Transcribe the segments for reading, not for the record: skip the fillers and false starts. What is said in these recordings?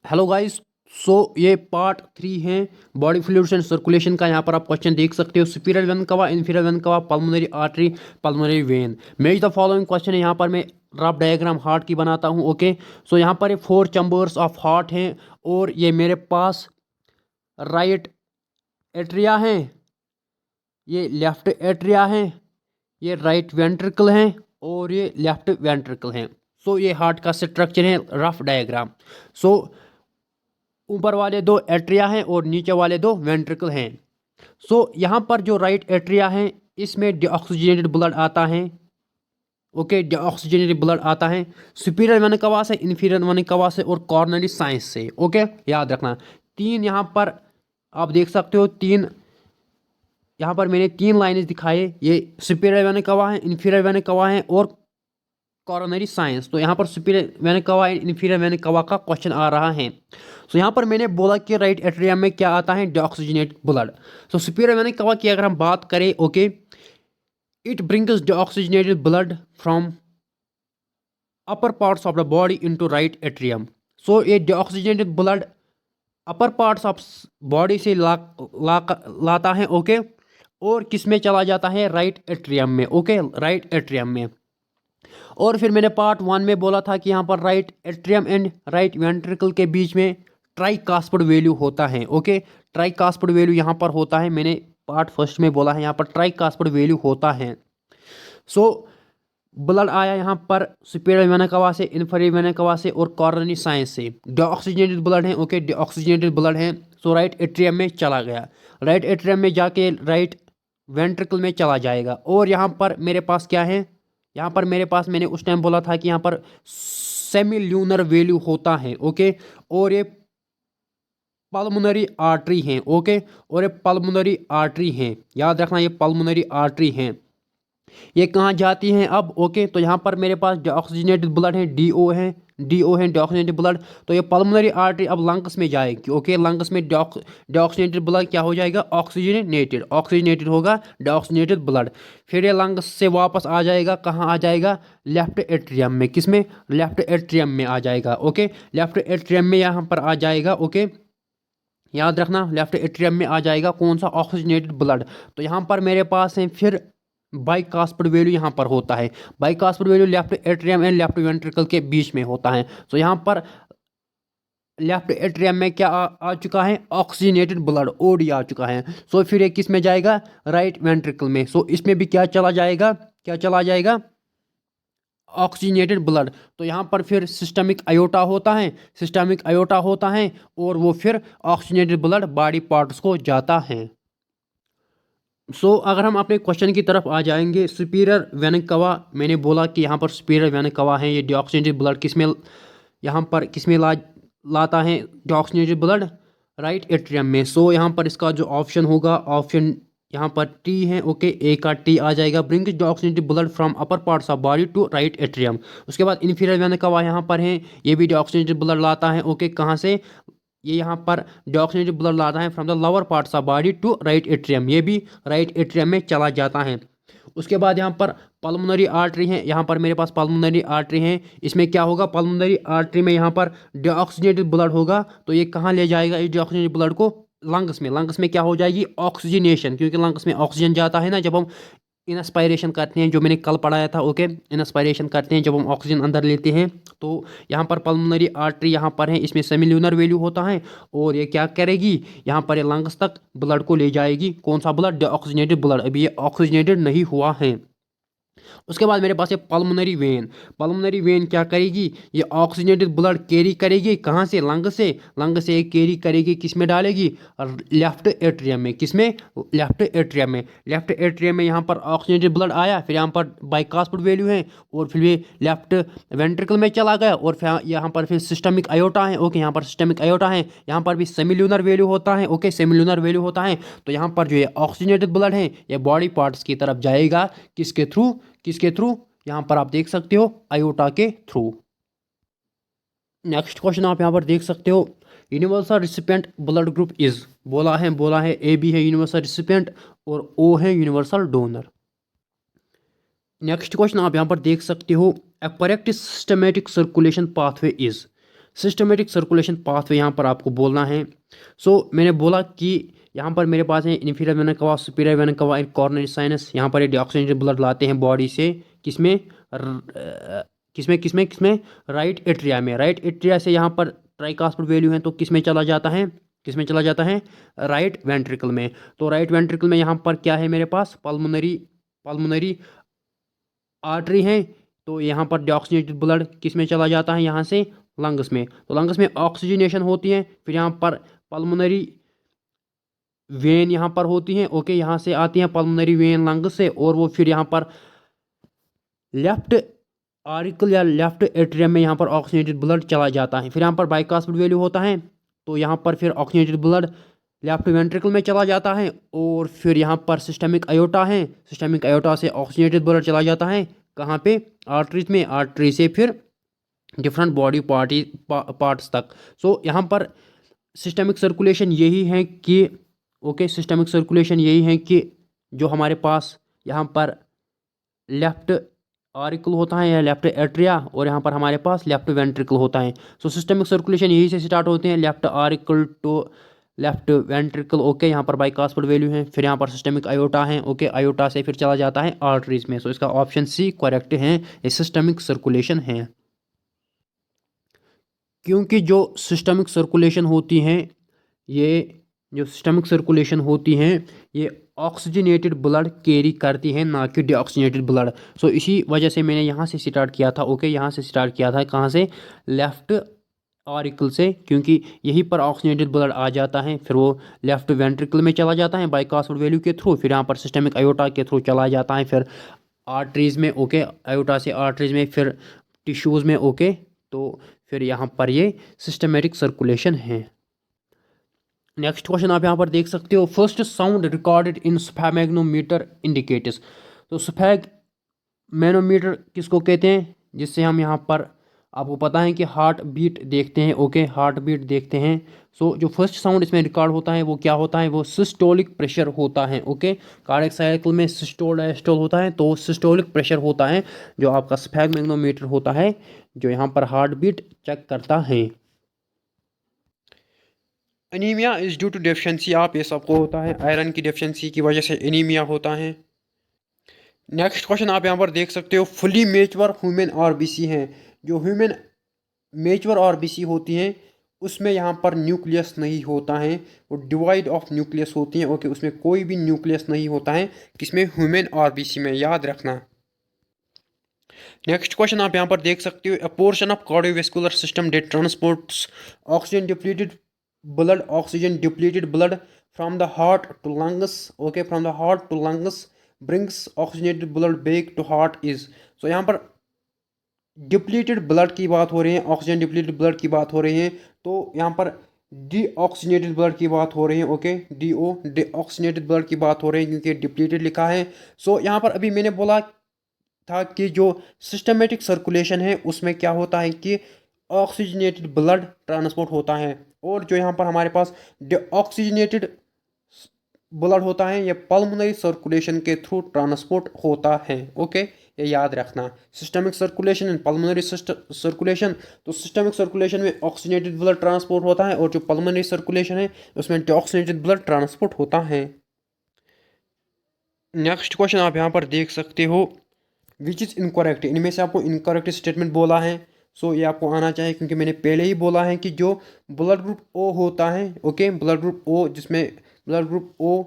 Hello guys. ये part 3 है body fluids and circulation का। यहाँ पर आप क्वेश्चन देख सकते हो। सुपीरियर वेन कवा, इंफीरियर वेन कवा, pulmonary artery, pulmonary vein. Match the following question है। यहाँ पर मैं रफ डायग्राम हार्ट की बनाता हूँ। ओके, सो यहाँ पर 4 चैम्बर्स ऑफ हार्ट हैं और ये मेरे पास राइट एट्रिया हैं, ये लेफ्ट एट्रिया हैं, ये राइट वेंट्रिकल हैं और ये लेफ्ट वेंट्रिकल हैं। ये हार्ट का स्ट्रक्चर है, रफ डायग्राम। सो ऊपर वाले दो एट्रिया हैं और नीचे वाले दो वेंट्रिकल हैं। यहाँ पर जो राइट एट्रिया है इसमें डीऑक्सीजनेटेड ब्लड आता है। ओके, डीऑक्सीजनेटेड ब्लड आता है सुपीरियर वेन कवा से, इन्फीरियर वेन कवा से और कॉर्नरी साइंस से। ओके, याद रखना। तीन यहाँ पर आप देख सकते हो, तीन यहाँ पर मैंने तीन लाइनें दिखाई। ये सुपीरियर वेन कवा है, इन्फीरियर वेन कवा है और कॉरोनरी साइंस। तो यहाँ पर सुपीरियर वेन कवा एंड इन्फीरियर वेन कवा का क्वेश्चन आ रहा है। यहाँ पर मैंने बोला कि राइट एट्रियम में क्या आता है, डीऑक्सीजनेट ब्लड। सुपीरियर वेन कवा की अगर हम बात करें, okay, it brings deoxygenated blood from upper parts of the body into right atrium. ये deoxygenated blood upper parts of body से लाता है। ओके, और किस में चला जाता है, राइट एट्रियम में। ओके, राइट एट्रियम में। और फिर मैंने पार्ट 1 में बोला था कि यहाँ पर right atrium and right ventricle के बीच में ट्राइकास्पिड वैल्यू होता है। ओके, ट्राइकास्पिड वैल्यू यहाँ पर होता है। मैंने पार्ट फर्स्ट में बोला है यहाँ पर ट्राइकास्पिड वैल्यू होता है। ब्लड आया यहाँ पर सुपीरियर वेना कवा से, इन्फीरियर वेना कवा से और कॉरोनरी साइंस से। डीऑक्सीजनेटेड ब्लड है। ओके, डीऑक्सीजनेटेड ब्लड है। राइट एट्रियम में चला गया, राइट एट्रियम में जाके राइट वेंट्रिकल में चला जाएगा। और यहाँ पर मेरे पास क्या है, यहाँ पर मेरे पास, मैंने उस टाइम बोला था कि यहाँ पर सेमिल्यूनर वैल्यू होता है। ओके, और ये पल्मोनरी आर्टरी हैं। ओके, और ये पल्मोनरी आर्टरी हैं, याद रखना, ये पल्मोनरी आर्टरी हैं। ये कहाँ जाती हैं अब, ओके, तो यहाँ पर मेरे पास डीऑक्सीजनेटेड ब्लड है, डीओ है डीऑक्सीजनेटेड ब्लड। तो ये पल्मोनरी आर्टरी अब लंग्स में जाएगी। ओके, लंग्स में डीऑक्सीजनेटेड ब्लड क्या हो जाएगा, ऑक्सीजनेटेड होगा डीऑक्सीजनेटेड ब्लड। फिर ये लंग्स से वापस आ जाएगा, कहाँ आ जाएगा, लेफ्ट एट्रियम में। किसमें, लेफ्ट एट्रियम में आ जाएगा। ओके, लेफ्ट एट्रियम में यहाँ पर आ जाएगा। ओके, याद रखना, लेफ्ट एट्रियम में आ जाएगा कौन सा, ऑक्सीजनेटेड ब्लड। तो यहाँ पर मेरे पास है फिर बाइकास्पिड वैल्यू यहाँ पर होता है। Bicuspid value left atrium and left ventricle के बीच में होता है। यहाँ पर लेफ्ट एट्रियम में क्या आ चुका है, ऑक्सीजनेटेड ब्लड, ओडी आ चुका है। फिर ये किस में जाएगा, राइट वेंट्रिकल में। इसमें भी क्या चला जाएगा, क्या चला जाएगा, ऑक्सीजनेटेड ब्लड। तो यहाँ पर फिर सिस्टमिक आयोटा होता है, सिस्टमिक आयोटा होता है और वो फिर ऑक्सीजनेटेड ब्लड बॉडी पार्ट्स को जाता है। अगर हम अपने क्वेश्चन की तरफ आ जाएंगे, सुपीरियर वेन कवा, मैंने बोला कि यहाँ पर सुपीरियर वेन कवा है, ये डीऑक्सीजनेटेड ब्लड किस में, यहाँ पर किस में लाता है डीऑक्सीजनेटेड ब्लड, राइट एट्रियम में। यहाँ पर इसका जो ऑप्शन होगा, ऑप्शन यहाँ पर टी है। ओके, ए का टी आ जाएगा, brings deoxygenated blood from upper parts of body to right atrium. उसके बाद इन्फीरियर वेन कवा यहाँ पर है, ये भी डीऑक्सीजनेटेड ब्लड लाता है। ओके, कहाँ से, ये यहाँ पर डीऑक्सीजनेटेड ब्लड लाता है from the lower parts of body to right atrium, ये भी राइट एट्रियम में चला जाता है। उसके बाद यहाँ पर पल्मोनरी आर्टरी है, यहाँ पर मेरे पास पल्मोनरी आर्टरी है। इसमें क्या होगा, पल्मोनरी आर्टरी में यहाँ पर डीऑक्सीजनेटेड ब्लड होगा। तो ये कहाँ ले जाएगा, इस डीऑक्सीजनेटेड ब्लड को लंग्स में। लंग्स में क्या हो जाएगी, ऑक्सीजनेशन, क्योंकि लंग्स में ऑक्सीजन जाता है ना जब हम इंस्पायरेशन करते हैं, जो मैंने कल पढ़ाया था। ओके, इंस्पायरेशन करते हैं जब हम ऑक्सीजन अंदर लेते हैं। तो यहाँ पर पल्मोनरी आर्टरी यहाँ पर है, इसमें सेमिल्यूनर वैल्यू होता है और ये क्या करेगी, यहाँ पर ये लंग्स तक ब्लड को ले जाएगी। कौन सा ब्लड, डीऑक्सीजनेटेड ब्लड। अभी ये ऑक्सीजनेटेड नहीं हुआ है। उसके बाद मेरे पास है पल्मोनरी वेन। पल्मोनरी वेन क्या करेगी, ये ऑक्सीजनेटेड ब्लड कैरी करेगी, कहाँ से, लंग से। लंग से कैरी करेगी, किस में डालेगी, लेफ्ट एट्रियम में। किस में, लेफ्ट एट्रियम में। लेफ्ट एट्रियम में यहाँ पर ऑक्सीजनेटेड ब्लड आया, फिर यहाँ पर बाइकास्पिड वैल्यू है और फिर ये लेफ्ट वेंट्रिकल में चला गया और फिर यहाँ पर फिर सिस्टमिक आयोटा है। ओके, यहाँ पर सिस्टमिक आयोटा है, यहाँ पर भी सेमिल्यूनर वैल्यू होता है। ओके, सेमिल्यूनर वैल्यू होता है। तो यहाँ पर जो ये ऑक्सीजनेटेड ब्लड है ये बॉडी पार्ट्स की तरफ जाएगा, किसके थ्रू, किसके थ्रू, यहां पर आप देख सकते हो आयोटा के थ्रू। नेक्स्ट क्वेश्चन आप यहां पर देख सकते हो, universal recipient blood group is, बोला है ए बी है यूनिवर्सल रिसिपिएंट और ओ है यूनिवर्सल डोनर। नेक्स्ट क्वेश्चन आप यहां पर देख सकते हो, a correct systematic circulation pathway is, systematic circulation pathway यहाँ पर आपको बोलना है। सो मैंने बोला कि यहाँ पर मेरे पास है इन्फीरियर वेना कवा, सुपीरियर वेना कवा, कॉर्नरी साइनस। यहाँ पर ये डीऑक्सीजनेटेड ब्लड लाते हैं बॉडी से, किसमें किसमें किसमें किसमें राइट एट्रिया में। राइट एट्रिया से यहाँ पर ट्राइकास्पिड वैल्यू है तो किसमें चला जाता है, किसमें चला जाता है, राइट वेंट्रिकल में। तो राइट वेंट्रिकल में यहाँ पर क्या है मेरे पास, पल्मोनरी पल्मोनरी आर्टरी है। तो यहाँ पर डीऑक्सीजनेटेड ब्लड किस में चला जाता है, यहाँ से लंग्स में। तो लंग्स में ऑक्सीजनेशन होती है, फिर यहाँ पर पल्मोनरी वेन यहाँ पर होती हैं। ओके, यहाँ से आती हैं पल्मोनरी वेन लंग्स से, और वो फिर यहाँ पर लेफ्ट आरिकल या लेफ्ट एट्रियम में यहाँ पर ऑक्सीजनेटेड ब्लड चला जाता है। फिर यहाँ पर बाइकास्पिड वैल्यू होता है, तो यहाँ पर फिर ऑक्सीजनेटेड ब्लड लेफ्ट वेंट्रिकल में चला जाता है, और फिर यहाँ पर सिस्टमिक अयोटा है। सिस्टमिक अयोटा से ऑक्सीजनेटेड ब्लड चला जाता है कहाँ पे, आर्टरीज में। आर्टरी से फिर डिफरेंट बॉडी पार्ट्स तक। सो यहाँ पर सिस्टमिक सर्कुलेशन यही है कि ओके, सिस्टमिक सर्कुलेशन यही है कि जो हमारे पास यहाँ पर लेफ्ट आरिकल होता है या लेफ्ट एट्रिया, और यहाँ पर हमारे पास लेफ्ट वेंट्रिकल होता है। सो सिस्टमिक सर्कुलेशन यही से स्टार्ट होते हैं, left auricle to left ventricle. Okay, यहाँ पर बाइकास्पिड वैल्यू है, फिर यहाँ पर सिस्टमिक अयोटा है। ओके, अयोटा से फिर चला जाता है आर्टरीज में। सो इसका ऑप्शन सी करेक्ट है, ये सिस्टमिक सर्कुलेशन है। क्योंकि जो सिस्टमिक सर्कुलेशन होती हैं, ये जो सिस्टमिक सर्कुलेशन होती हैं ये ऑक्सीजनेटेड ब्लड कैरी करती हैं, ना कि डीऑक्सीजनेटेड ब्लड। सो इसी वजह से मैंने यहाँ से स्टार्ट किया था। ओके, यहाँ से स्टार्ट किया था, कहाँ से, लेफ्ट ऑरिकल से, क्योंकि यहीं पर ऑक्सीजनेटेड ब्लड आ जाता है, फिर वो लेफ्ट वेंट्रिकल में चला जाता है बाइकास्पिड वैल्यू के थ्रू, फिर यहाँ पर सिस्टमिक अयोटा के थ्रू चला जाता है, फिर आर्टरीज में। ओके, अयोटा से आर्टरीज में, फिर टिश्यूज़ में। ओके, तो फिर यहाँ पर ये सिस्टमेटिक सर्कुलेशन है। नेक्स्ट क्वेश्चन आप यहाँ पर देख सकते हो, first sound recorded in sphygmometer indicators. तो स्फैग मैनोमीटर किसको कहते हैं, जिससे हम यहाँ पर आपको पता है कि हार्ट बीट देखते हैं। ओके, हार्ट बीट देखते हैं। सो जो फर्स्ट साउंड इसमें रिकॉर्ड होता है वो क्या होता है, वो सिस्टोलिक प्रेशर होता है। ओके, कार्डियक साइकिल में सिस्टोल डायस्टोल होता है, तो सिस्टोलिक प्रेशर होता है जो आपका स्फैग्मोमीटर होता है, जो यहाँ पर हार्ट बीट चेक करता है। Anaemia is due to deficiency of, ये सबको होता है, आयरन की डेफिशिएंसी की वजह से एनीमिया होता है। नेक्स्ट क्वेश्चन आप यहाँ पर देख सकते हो, फुली मेच्योर ह्यूमन आरबीसी हैं। जो ह्यूमन मेच्योर आरबीसी होती हैं उसमें यहाँ पर न्यूक्लियस नहीं होता है, वो डिवाइड ऑफ न्यूक्लियस होती हैं। ओके, उसमें कोई भी न्यूक्लियस नहीं होता है, किसमें, ह्यूमन आरबीसी में, याद रखना। नेक्स्ट क्वेश्चन आप यहाँ पर देख सकते हो, a portion of cardiovascular system that transports oxygen depleted blood from the heart to lungs. Okay, from the heart to lungs brings oxygenated blood back to heart is. So यहाँ पर depleted blood की बात हो रही है, oxygen depleted blood की बात हो रही है, तो यहाँ पर डीऑक्सीजनेटेड ब्लड की बात हो रही है। ओके, डीऑक्सीजनेटेड ब्लड की बात हो रही है क्योंकि डिप्लीटेड लिखा है। सो यहाँ पर अभी मैंने बोला था कि जो सिस्टमेटिक सर्कुलेशन है उसमें क्या होता है कि ऑक्सीजनेटेड ब्लड ट्रांसपोर्ट होता है, और जो यहाँ पर हमारे पास डीऑक्सीजनेटेड ब्लड होता है ये पल्मोनरी सर्कुलेशन के थ्रू ट्रांसपोर्ट होता है। ओके, ये याद रखना, systemic circulation and pulmonary circulation. तो सिस्टमिक सर्कुलेशन में ऑक्सीजनेटेड ब्लड ट्रांसपोर्ट होता है, और जो पल्मोनरी सर्कुलेशन है उसमें डीऑक्सीजनेटेड ब्लड ट्रांसपोर्ट होता है। नेक्स्ट क्वेश्चन आप यहाँ पर देख सकते हो, विच इज़ इनकरेक्ट, इनमें से आपको इनकरेक्ट स्टेटमेंट बोला है। सो ये आपको आना चाहिए, क्योंकि मैंने पहले ही बोला है कि जो ब्लड ग्रुप ओ होता है, ओके, ब्लड ग्रुप ओ, जिसमें ब्लड ग्रुप ओ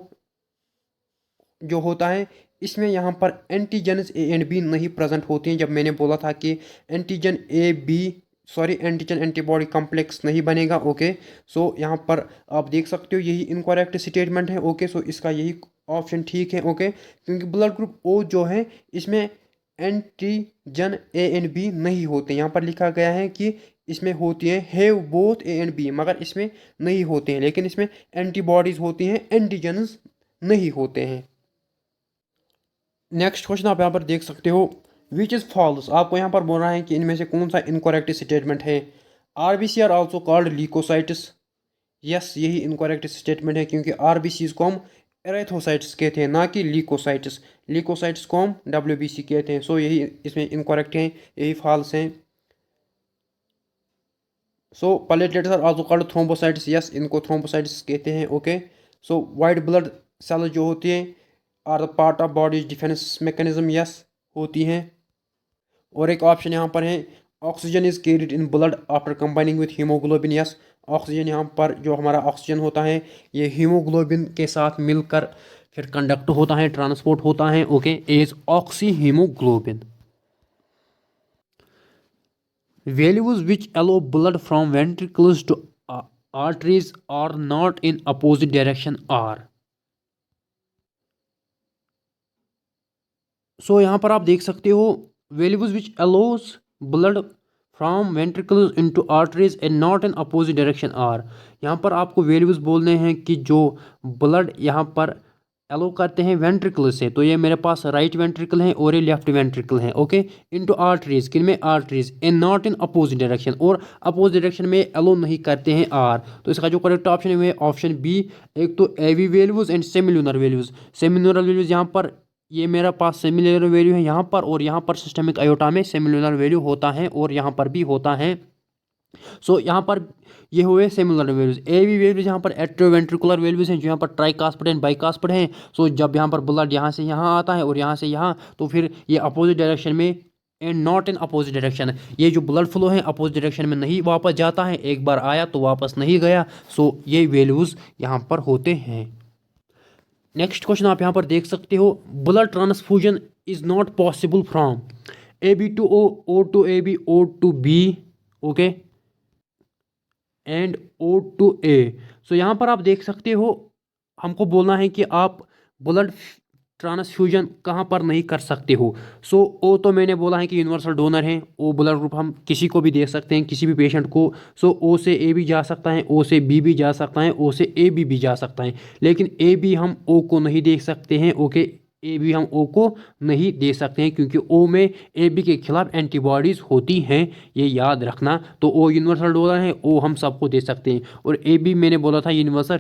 जो होता है इसमें यहाँ पर एंटीजन्स ए एंड बी नहीं प्रेजेंट होती हैं। जब मैंने बोला था कि antigen A B antigen antibody complex नहीं बनेगा। ओके, सो यहाँ पर आप देख सकते हो यही इनकरेक्ट स्टेटमेंट है। ओके, सो इसका यही ऑप्शन ठीक है। ओके, क्योंकि ब्लड ग्रुप ओ जो है इसमें एंटीजन ए एंड बी नहीं होते, यहाँ पर लिखा गया है कि इसमें होती हैं have both A and B, मगर इसमें नहीं होते हैं, लेकिन इसमें एंटीबॉडीज होती हैं, एंटीजन्स नहीं होते हैं। नेक्स्ट क्वेश्चन आप यहाँ पर देख सकते हो, विच इज़ फॉल्स, आपको यहाँ पर बोल रहा है कि इनमें से कौन सा इनकरेक्ट स्टेटमेंट है। RBC are also called leucocytes, yes, यही इनकरेक्ट स्टेटमेंट है, क्योंकि आरबीसीज को हम एरेथोसाइट्स कहते हैं, ना कि ल्यूकोसाइट्स। ल्यूकोसाइट्स को हम डब्ल्यूबीसी कहते हैं। सो यही इसमें इनकरेक्ट हैं, यही फॉल्स हैं। So platelets are also called thrombocytes, yes इनको थ्रोम्बोसाइट्स कहते हैं। Okay, so white blood cells जो होती हैं are the part of body's defence mechanism, yes होती हैं। और एक ऑप्शन यहाँ पर है oxygen is carried in blood after combining with haemoglobin, yes oxygen यहाँ पर जो हमारा ऑक्सीजन होता है ये हीमोग्लोबिन के साथ मिलकर फिर कंडक्ट होता है, ट्रांसपोर्ट होता है। Okay, as oxy haemoglobin. Values which allow blood from ventricles to arteries are not in opposite direction are। सो यहाँ पर आप देख सकते हो values which allows blood from ventricles into arteries and not in opposite direction are। यहाँ पर आपको values बोलने हैं कि जो blood यहाँ पर एलो करते हैं वेंट्रिकल से, तो ये मेरे पास राइट वेंट्रिकल है और ये लेफ्ट वेंट्रिकल है। ओके, इनटू आर्टरीज, किन में arteries, in not in opposite direction, और अपोजिट डायरेक्शन में एलो नहीं करते हैं आर। तो इसका जो करेक्ट ऑप्शन है ऑप्शन बी। एक तो AV valves and semilunar valves. Semilunar valves यहाँ पर ये मेरा पास सेमिलुनर वैल्यू है यहाँ पर, और यहाँ पर सिस्टमिक आयोटा में सेमिलुनर वैल्यू होता है और यहाँ पर भी होता है। सो यहाँ पर ये हुए similar values. A V values यहाँ पर एट्रोवेंट्रिकुलर वैल्यूज हैं जो यहाँ पर ट्राइकास्पिड एंड बाइकास्पिड हैं। सो जब यहाँ पर ब्लड यहाँ से यहाँ आता है और यहाँ से यहाँ, तो फिर ये अपोजिट डायरेक्शन में and not in opposite direction, ये जो ब्लड फ्लो है अपोजिट डायरेक्शन में नहीं वापस जाता है, एक बार आया तो वापस नहीं गया। सो ये वैल्यूज यहाँ पर होते हैं। नेक्स्ट क्वेश्चन आप यहाँ पर देख सकते हो, blood transfusion is not possible from A B to O, O to A B, O to B, okay, and O to A. So यहाँ पर आप देख सकते हो हमको बोलना है कि आप ब्लड ट्रांसफ्यूजन कहाँ पर नहीं कर सकते हो। सो ओ तो मैंने बोला है कि यूनिवर्सल डोनर है, ओ ब्लड ग्रुप हम किसी को भी दे सकते हैं, किसी भी पेशेंट को। सो ओ से ए भी जा सकता है, ओ से बी भी जा सकता है, ओ से ए भी जा सकता है, लेकिन ए बी हम ओ को नहीं दे सकते हैं। ओके, ए बी हम ओ को नहीं दे सकते हैं क्योंकि ओ में ए बी के खिलाफ एंटीबॉडीज़ होती हैं, ये याद रखना। तो ओ यूनिवर्सल डोनर है, ओ हम सबको दे सकते हैं, और ए बी मैंने बोला था यूनिवर्सल